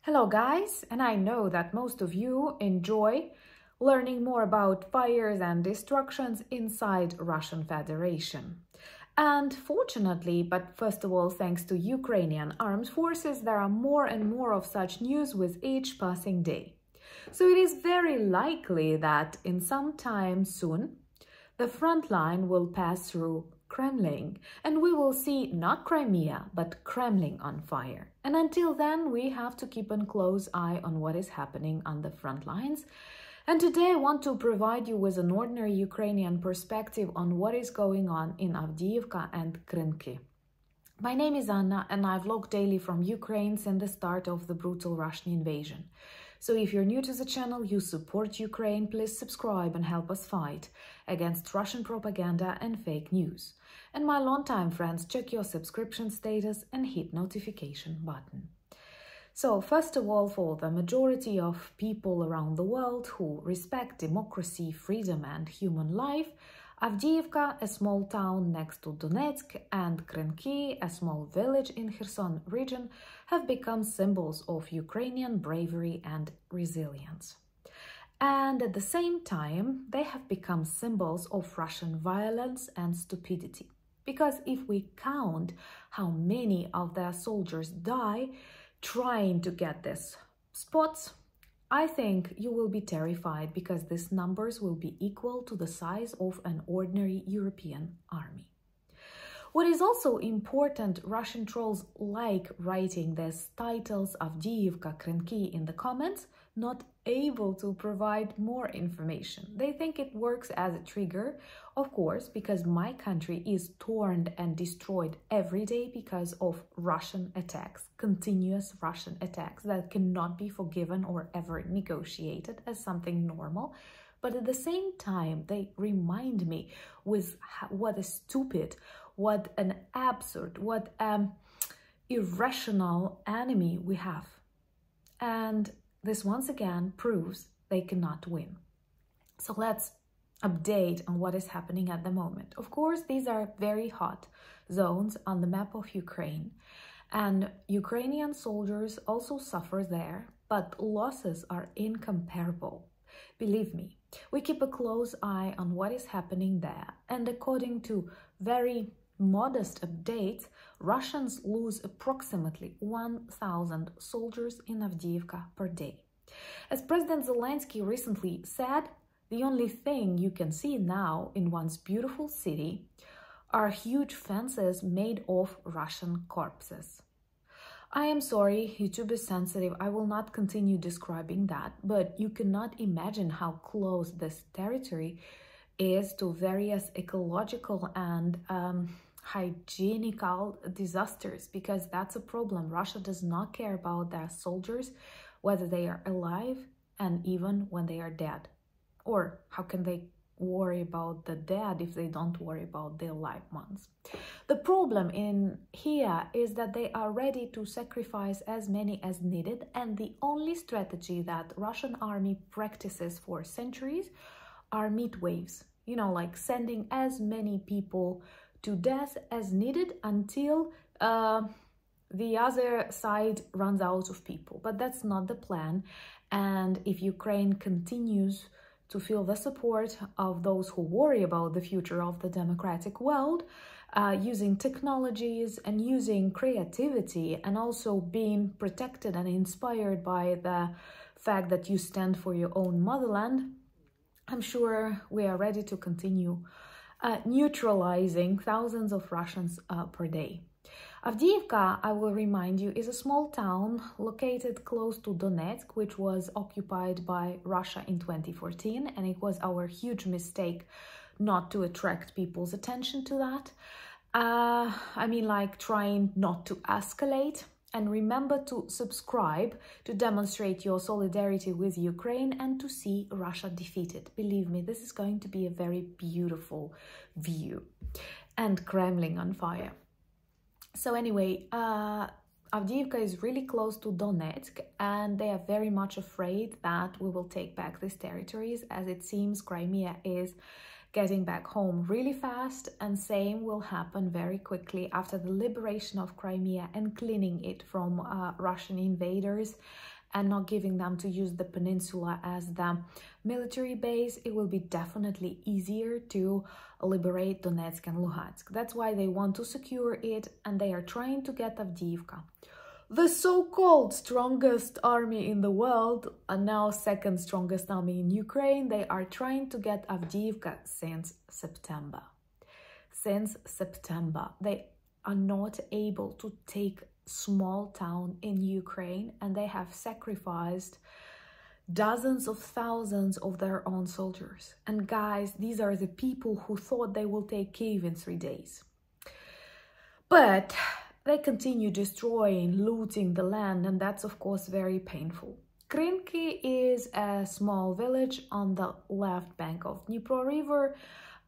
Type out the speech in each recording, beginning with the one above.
Hello guys, and I know that most of you enjoy learning more about fires and destructions inside Russian Federation. And fortunately, but first of all thanks to Ukrainian armed forces, there are more and more of such news with each passing day. So it is very likely that in some time soon, the front line will pass through Kremlin, and we will see not Crimea, but Kremlin on fire. And until then, we have to keep a close eye on what is happening on the front lines. And today I want to provide you with an ordinary Ukrainian perspective on what is going on in AVDIIVKA and Krynky. My name is Anna, and I vlog daily from Ukraine since the start of the brutal Russian invasion. So if you're new to the channel, you support Ukraine, please subscribe and help us fight against Russian propaganda and fake news. And my longtime friends, check your subscription status and hit notification button. So first of all, for the majority of people around the world who respect democracy, freedom and human life, Avdiivka, a small town next to Donetsk, and Krynky, a small village in Kherson region, have become symbols of Ukrainian bravery and resilience. And at the same time, they have become symbols of Russian violence and stupidity. Because if we count how many of their soldiers die trying to get these spots, I think you will be terrified, because these numbers will be equal to the size of an ordinary European army. What is also important, Russian trolls like writing these titles of AVDIIVKA KRYNKY in the comments, not able to provide more information. They think it works as a trigger, of course, because my country is torn and destroyed every day because of Russian attacks, continuous Russian attacks that cannot be forgiven or ever negotiated as something normal. But at the same time, they remind me with what a stupid, what an absurd, what irrational enemy we have. And this once again proves they cannot win. So let's update on what is happening at the moment. Of course, these are very hot zones on the map of Ukraine, and Ukrainian soldiers also suffer there, but losses are incomparable. Believe me, we keep a close eye on what is happening there, and according to very modest updates, Russians lose approximately 1,000 soldiers in Avdiivka per day. As President Zelensky recently said, the only thing you can see now in one's beautiful city are huge fences made of Russian corpses. I am sorry, YouTube is sensitive, I will not continue describing that, but you cannot imagine how close this territory is to various ecological and hygienical disasters, because that's a problem. Russia does not care about their soldiers, whether they are alive and even when they are dead. Or how can they worry about the dead if they don't worry about their live ones? The problem in here is that they are ready to sacrifice as many as needed, and the only strategy that Russian army practices for centuries are meat waves. You know, like sending as many people to death as needed until the other side runs out of people. But that's not the plan. And if Ukraine continues to feel the support of those who worry about the future of the democratic world, using technologies and using creativity, and also being protected and inspired by the fact that you stand for your own motherland, I'm sure we are ready to continue neutralizing thousands of Russians per day. Avdiivka, I will remind you, is a small town located close to Donetsk, which was occupied by Russia in 2014, and it was our huge mistake not to attract people's attention to that. I mean, like trying not to escalate. And remember to subscribe to demonstrate your solidarity with Ukraine and to see Russia defeated. Believe me, this is going to be a very beautiful view. And Kremlin on fire. So anyway, Avdiivka is really close to Donetsk, and they are very much afraid that we will take back these territories, as it seems Crimea is getting back home really fast, and same will happen very quickly after the liberation of Crimea and cleaning it from Russian invaders and not giving them to use the peninsula as the military base, it will be definitely easier to liberate Donetsk and Luhansk. That's why they want to secure it, and they are trying to get Avdiivka. The so-called strongest army in the world, and now second strongest army in Ukraine, they are trying to get Avdiivka since September. Since September, they are not able to take small town in Ukraine, and they have sacrificed dozens of thousands of their own soldiers. And guys, these are the people who thought they will take Kyiv in 3 days. But they continue destroying, looting the land, and that's of course very painful. Krynky is a small village on the left bank of Dnipro River,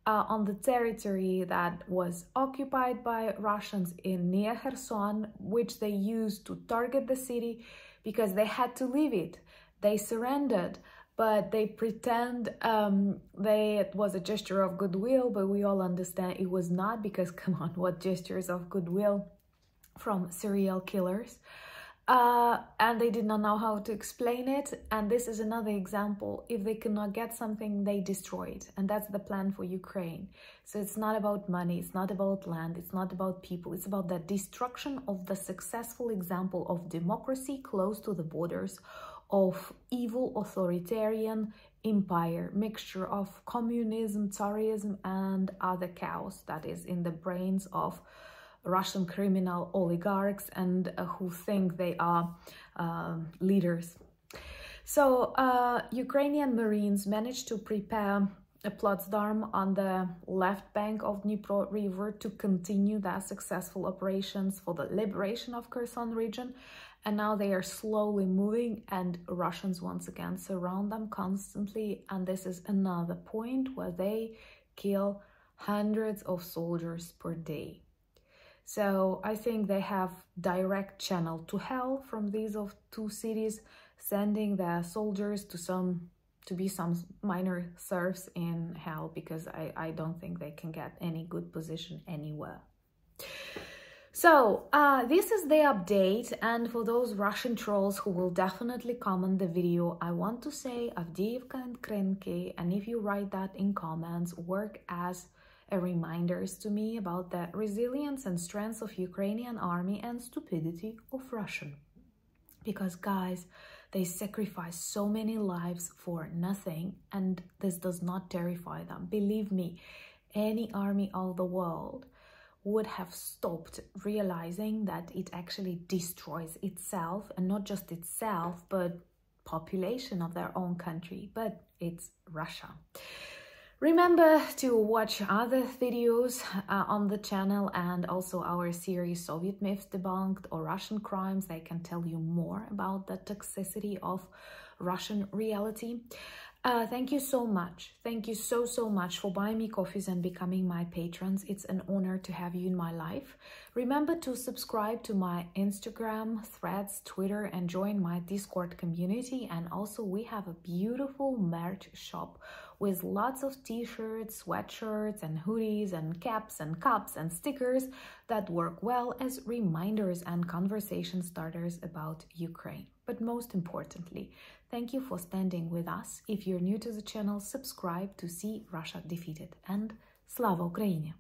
on the territory that was occupied by Russians in near Kherson, which they used to target the city because they had to leave it. They surrendered, but they pretend it was a gesture of goodwill, but we all understand it was not, because come on, what gestures of goodwill from serial killers? And they did not know how to explain it. And this is another example. If they cannot get something, they destroy it. And that's the plan for Ukraine. So it's not about money, it's not about land, it's not about people. It's about the destruction of the successful example of democracy close to the borders of evil authoritarian empire, mixture of communism, Tsarism, and other chaos that is in the brains of Russian criminal oligarchs and who think they are leaders. So Ukrainian Marines managed to prepare a Plotzdam on the left bank of Dnipro River to continue their successful operations for the liberation of Kherson region. And now they are slowly moving, and Russians once again surround them constantly. And this is another point where they kill hundreds of soldiers per day. So I think they have direct channel to hell from these two cities, sending their soldiers to be some minor serfs in hell, because I don't think they can get any good position anywhere. So this is the update, and for those Russian trolls who will definitely comment the video, I want to say Avdiivka and Krynky, and if you write that in comments, work as reminders to me about the resilience and strength of Ukrainian army and stupidity of Russian. Because guys, they sacrifice so many lives for nothing, and this does not terrify them. Believe me, any army of the world would have stopped realizing that it actually destroys itself, and not just itself, but population of their own country. But it's Russia. Remember to watch other videos on the channel, and also our series Soviet Myths Debunked or Russian Crimes. They can tell you more about the toxicity of Russian reality. Thank you so much. Thank you so much for buying me coffees and becoming my patrons. It's an honor to have you in my life. Remember to subscribe to my Instagram, Threads, Twitter, and join my Discord community. And also we have a beautiful merch shop with lots of t-shirts, sweatshirts, and hoodies, and caps, and cups, and stickers that work well as reminders and conversation starters about Ukraine. But most importantly, thank you for standing with us. If you're new to the channel, subscribe to see Russia defeated. And Slava Ukraini!